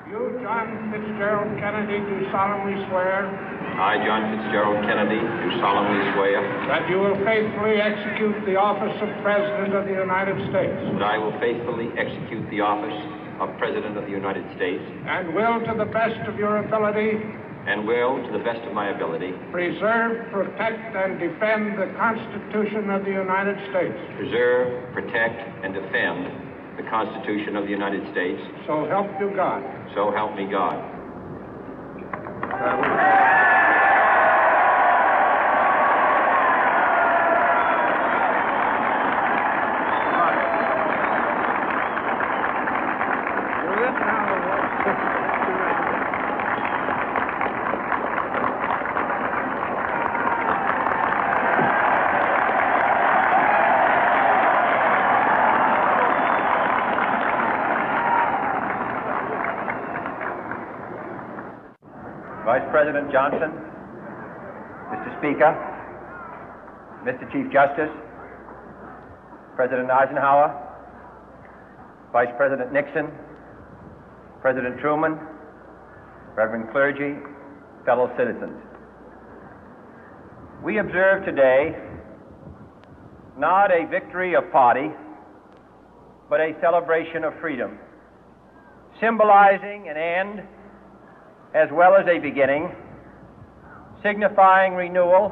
You, John Fitzgerald Kennedy, do solemnly swear. I, John Fitzgerald Kennedy, do solemnly swear. That you will faithfully execute the office of President of the United States. That I will faithfully execute the office of President of the United States. And will, to the best of your ability. And will, to the best of my ability. Preserve, protect, and defend the Constitution of the United States. Preserve, protect, and defend the Constitution of the United States. So help you God. So help me God. Vice President Johnson, Mr. Speaker, Mr. Chief Justice, President Eisenhower, Vice President Nixon, President Truman, Reverend clergy, fellow citizens. We observe today not a victory of party, but a celebration of freedom, symbolizing an end as well as a beginning, signifying renewal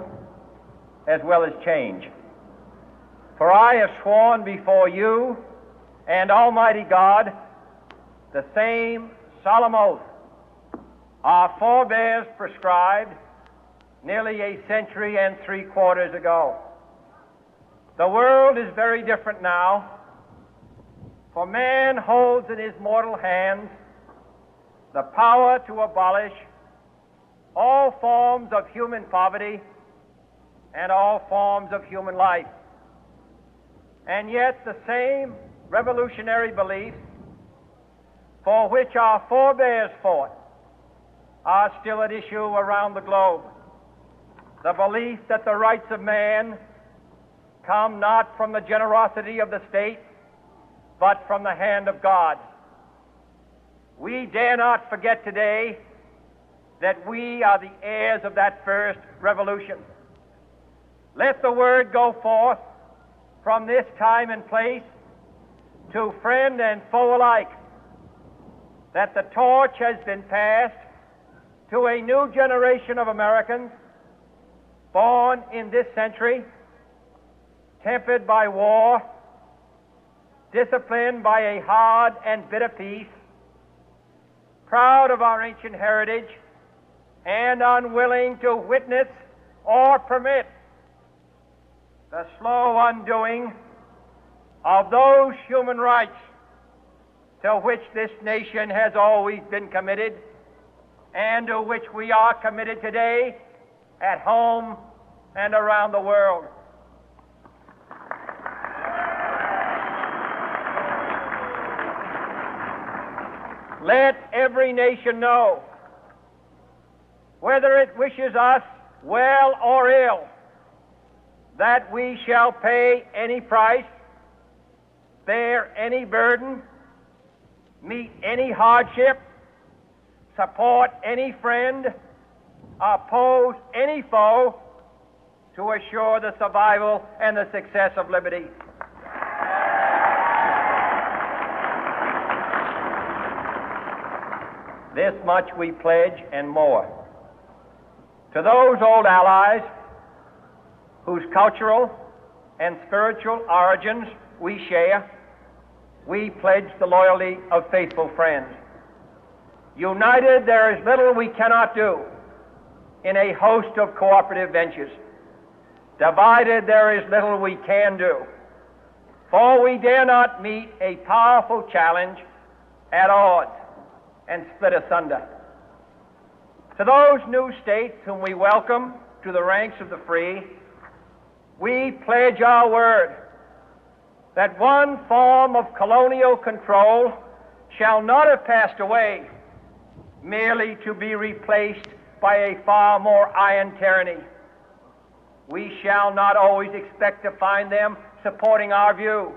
as well as change. For I have sworn before you and Almighty God the same solemn oath our forebears prescribed nearly a century and 3/4 ago. The world is very different now, for man holds in his mortal hands the power to abolish all forms of human poverty and all forms of human life. And yet the same revolutionary beliefs for which our forebears fought are still at issue around the globe. The belief that the rights of man come not from the generosity of the state, but from the hand of God. We dare not forget today that we are the heirs of that first revolution. Let the word go forth from this time and place to friend and foe alike that the torch has been passed to a new generation of Americans born in this century, tempered by war, disciplined by a hard and bitter peace, proud of our ancient heritage, and unwilling to witness or permit the slow undoing of those human rights to which this nation has always been committed and to which we are committed today at home and around the world. Let every nation know, whether it wishes us well or ill, that we shall pay any price, bear any burden, meet any hardship, support any friend, oppose any foe to assure the survival and the success of liberty. This much we pledge and more. To those old allies whose cultural and spiritual origins we share, we pledge the loyalty of faithful friends. United, there is little we cannot do in a host of cooperative ventures. Divided, there is little we can do, for we dare not meet a powerful challenge at odds and split asunder. To those new states whom we welcome to the ranks of the free, we pledge our word that one form of colonial control shall not have passed away, merely to be replaced by a far more iron tyranny. We shall not always expect to find them supporting our view,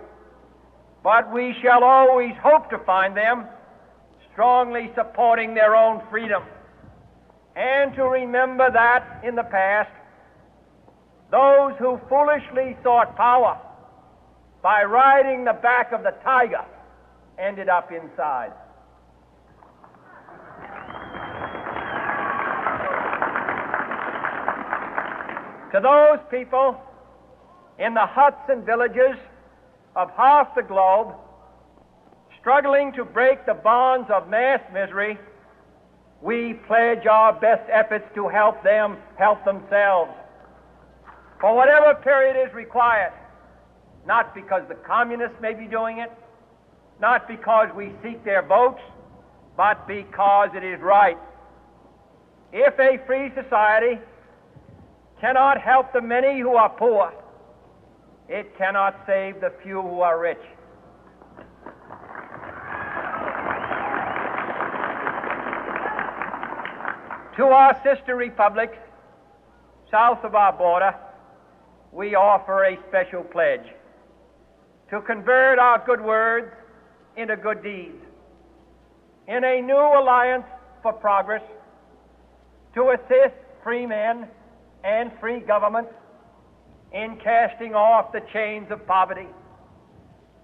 but we shall always hope to find them strongly supporting their own freedom, and to remember that in the past, those who foolishly sought power by riding the back of the tiger ended up inside. To those people in the huts and villages of half the globe struggling to break the bonds of mass misery, we pledge our best efforts to help them help themselves for whatever period is required, not because the communists may be doing it, not because we seek their votes, but because it is right. If a free society cannot help the many who are poor, it cannot save the few who are rich. To our sister republics south of our border, we offer a special pledge to convert our good words into good deeds, in a new alliance for progress, to assist free men and free governments in casting off the chains of poverty.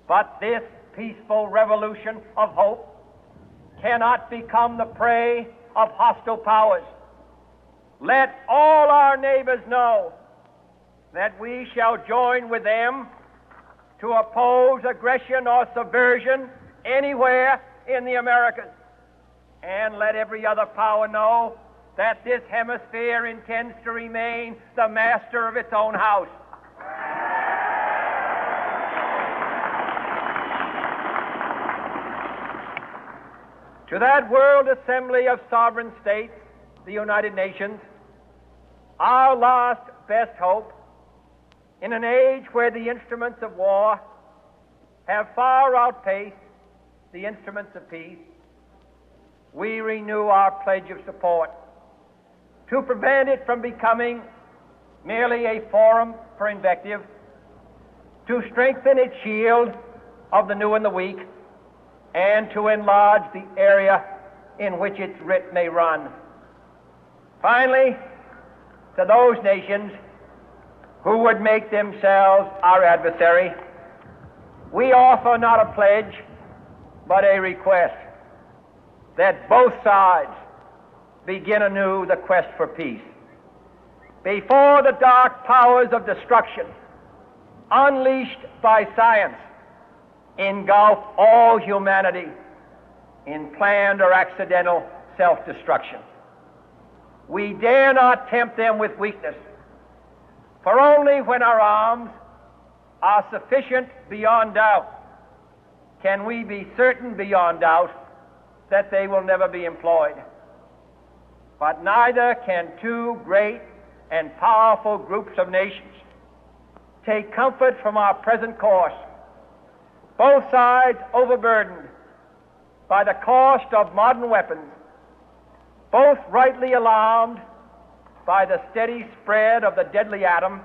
But this peaceful revolution of hope cannot become the prey of hostile powers. Let all our neighbors know that we shall join with them to oppose aggression or subversion anywhere in the Americas. And let every other power know that this hemisphere intends to remain the master of its own house. To that World Assembly of Sovereign States, the United Nations, our last best hope, in an age where the instruments of war have far outpaced the instruments of peace, we renew our pledge of support to prevent it from becoming merely a forum for invective, to strengthen its shield of the new and the weak, and to enlarge the area in which its writ may run. Finally, to those nations who would make themselves our adversary, we offer not a pledge, but a request that both sides begin anew the quest for peace. Before the dark powers of destruction, unleashed by science, engulf all humanity in planned or accidental self-destruction, we dare not tempt them with weakness, for only when our arms are sufficient beyond doubt can we be certain beyond doubt that they will never be employed. But neither can two great and powerful groups of nations take comfort from our present course, both sides overburdened by the cost of modern weapons, both rightly alarmed by the steady spread of the deadly atom,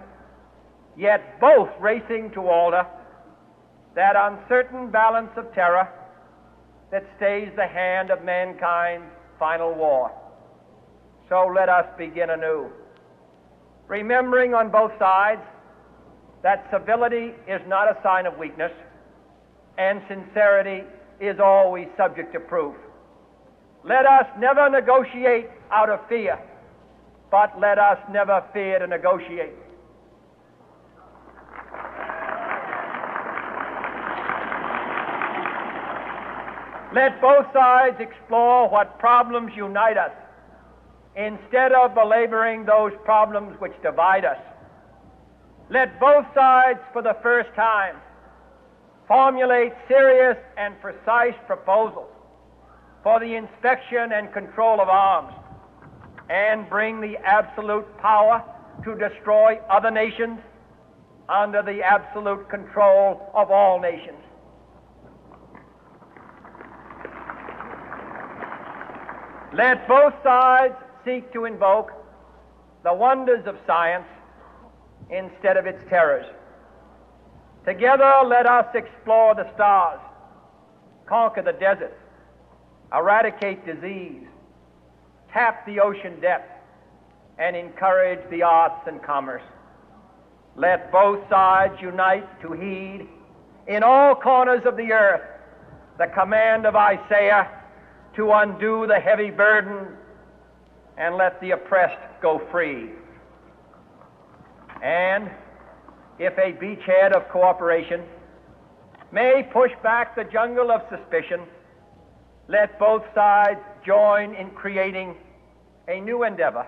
yet both racing to alter that uncertain balance of terror that stays the hand of mankind's final war. So let us begin anew, remembering on both sides that civility is not a sign of weakness, and sincerity is always subject to proof. Let us never negotiate out of fear, but let us never fear to negotiate. Let both sides explore what problems unite us, instead of belaboring those problems which divide us. Let both sides, for the first time, formulate serious and precise proposals for the inspection and control of arms, and bring the absolute power to destroy other nations under the absolute control of all nations. Let both sides seek to invoke the wonders of science instead of its terrors. Together, let us explore the stars, conquer the deserts, eradicate disease, tap the ocean depth, and encourage the arts and commerce. Let both sides unite to heed in all corners of the earth the command of Isaiah to undo the heavy burden and let the oppressed go free. And if a beachhead of cooperation may push back the jungle of suspicion, let both sides join in creating a new endeavor,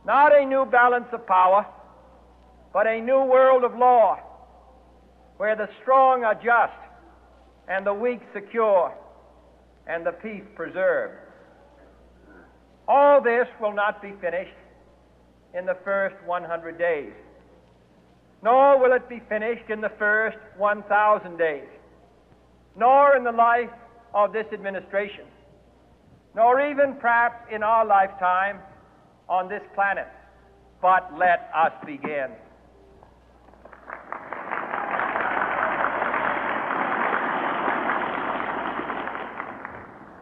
not a new balance of power, but a new world of law, where the strong are just and the weak secure and the peace preserved. All this will not be finished in the first 100 days, nor will it be finished in the first 1,000 days, nor in the life of this administration, nor even perhaps in our lifetime on this planet. But let us begin.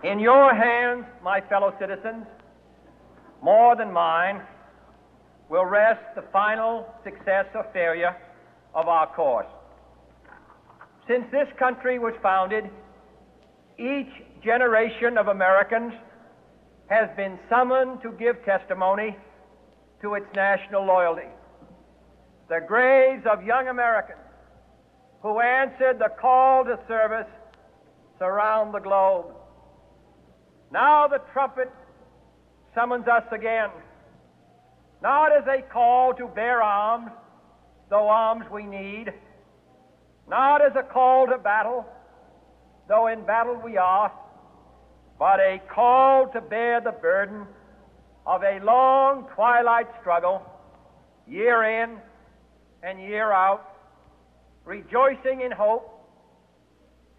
In your hands, my fellow citizens, more than mine, will rest the final success or failure of our course. Since this country was founded, each generation of Americans has been summoned to give testimony to its national loyalty. The graves of young Americans who answered the call to service surround the globe. Now the trumpet summons us again, not as a call to bear arms, though arms we need, not as a call to battle, though in battle we are, but a call to bear the burden of a long twilight struggle, year in and year out, rejoicing in hope,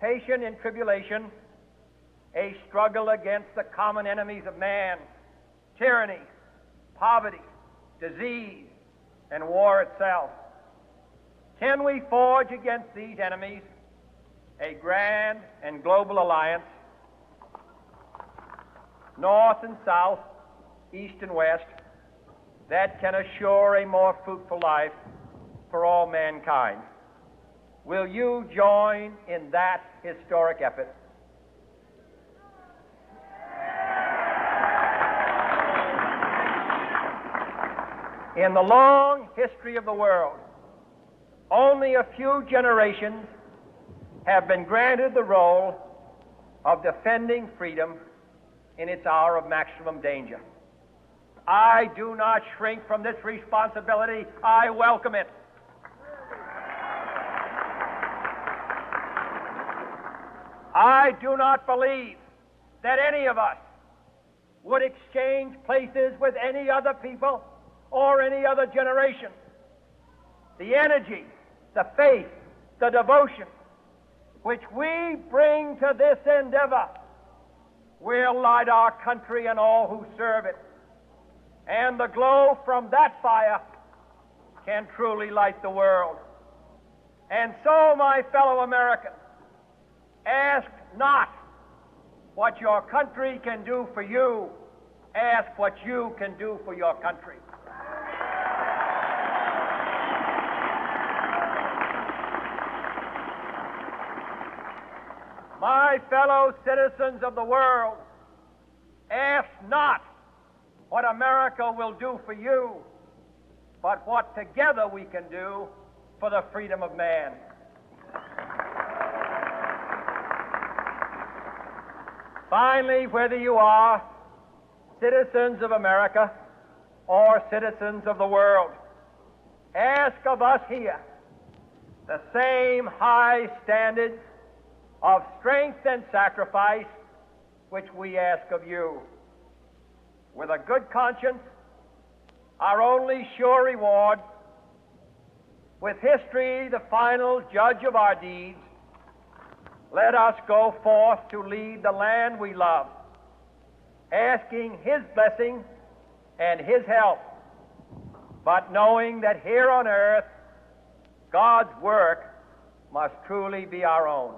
patient in tribulation, a struggle against the common enemies of man, tyranny, poverty, disease, and war itself. Can we forge against these enemies a grand and global alliance, north and south, east and west, that can assure a more fruitful life for all mankind? Will you join in that historic effort? In the long history of the world, only a few generations have been granted the role of defending freedom in its hour of maximum danger. I do not shrink from this responsibility. I welcome it. I do not believe that any of us would exchange places with any other people or any other generation. The energy, the faith, the devotion which we bring to this endeavor will light our country and all who serve it. And the glow from that fire can truly light the world. And so, my fellow Americans, ask not what your country can do for you, ask what you can do for your country. My fellow citizens of the world, ask not what America will do for you, but what together we can do for the freedom of man. Finally, whether you are citizens of America or citizens of the world, ask of us here the same high standards of strength and sacrifice which we ask of you. With a good conscience, our only sure reward, with history the final judge of our deeds, let us go forth to lead the land we love, asking His blessing and His help, but knowing that here on earth, God's work must truly be our own.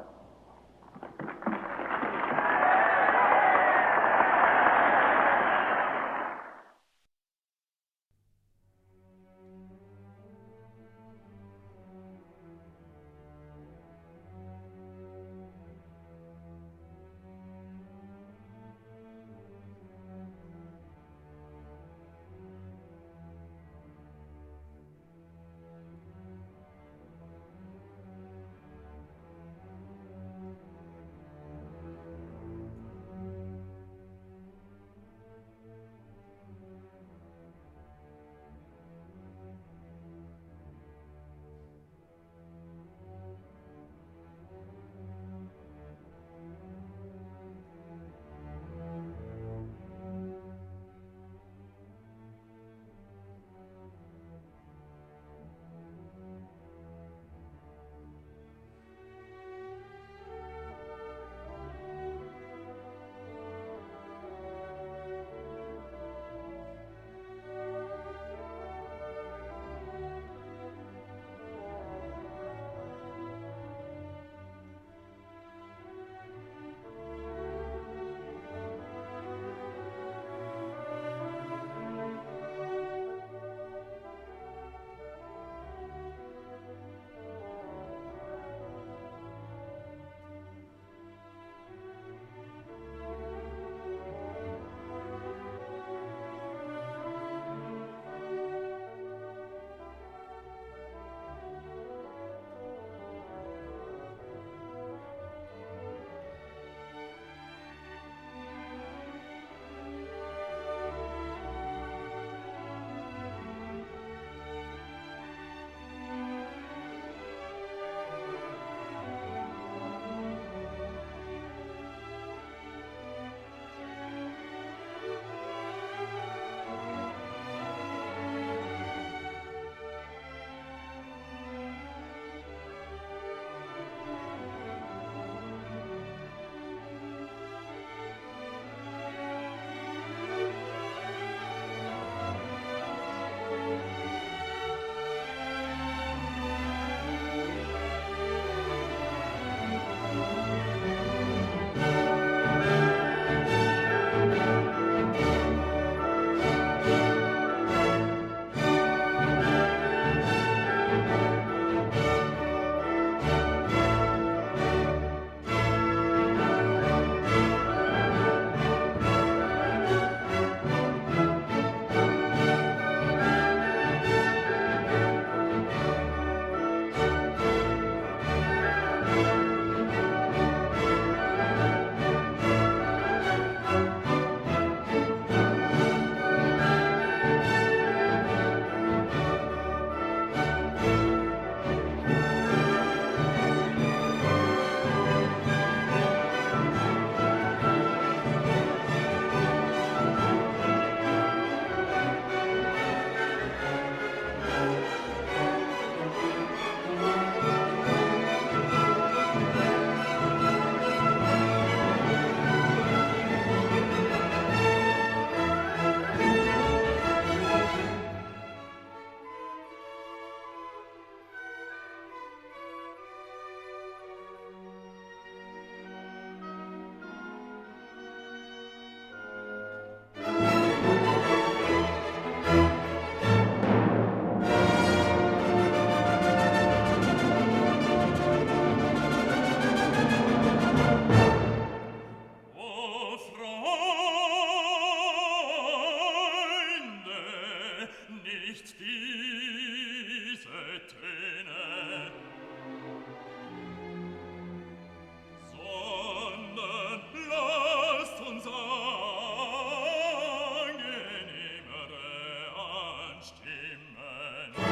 nicht diese Töne, sondern lasst uns angenehmere anstimmen und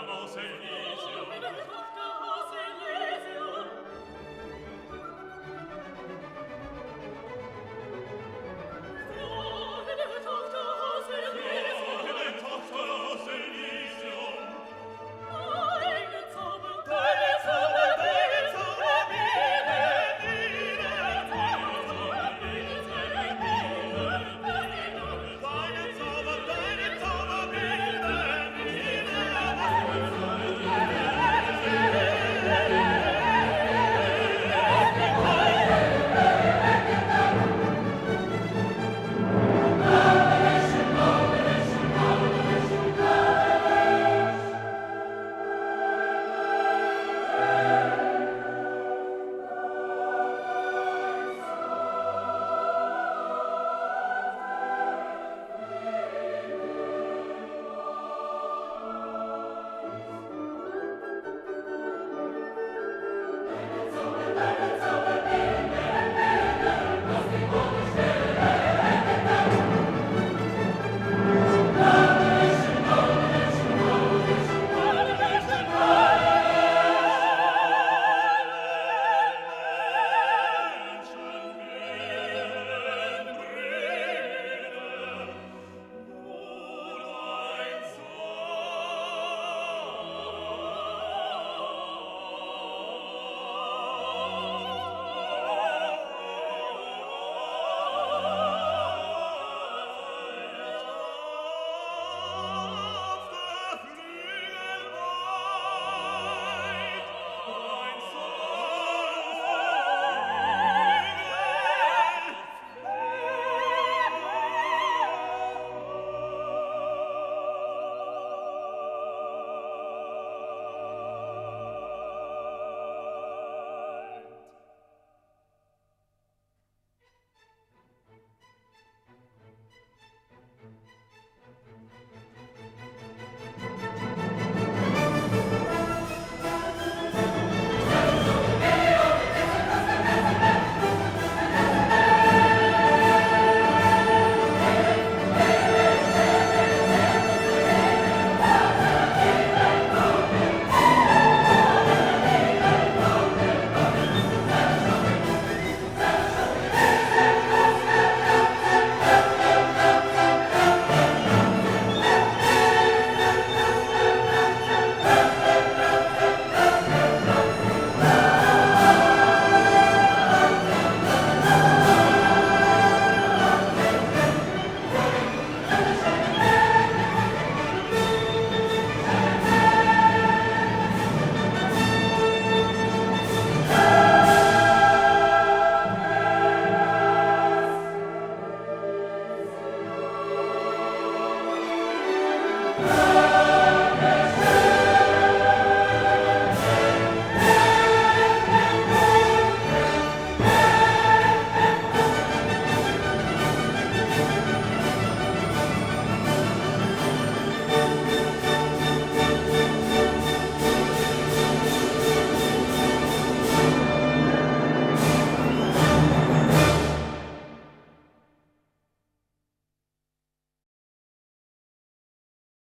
avance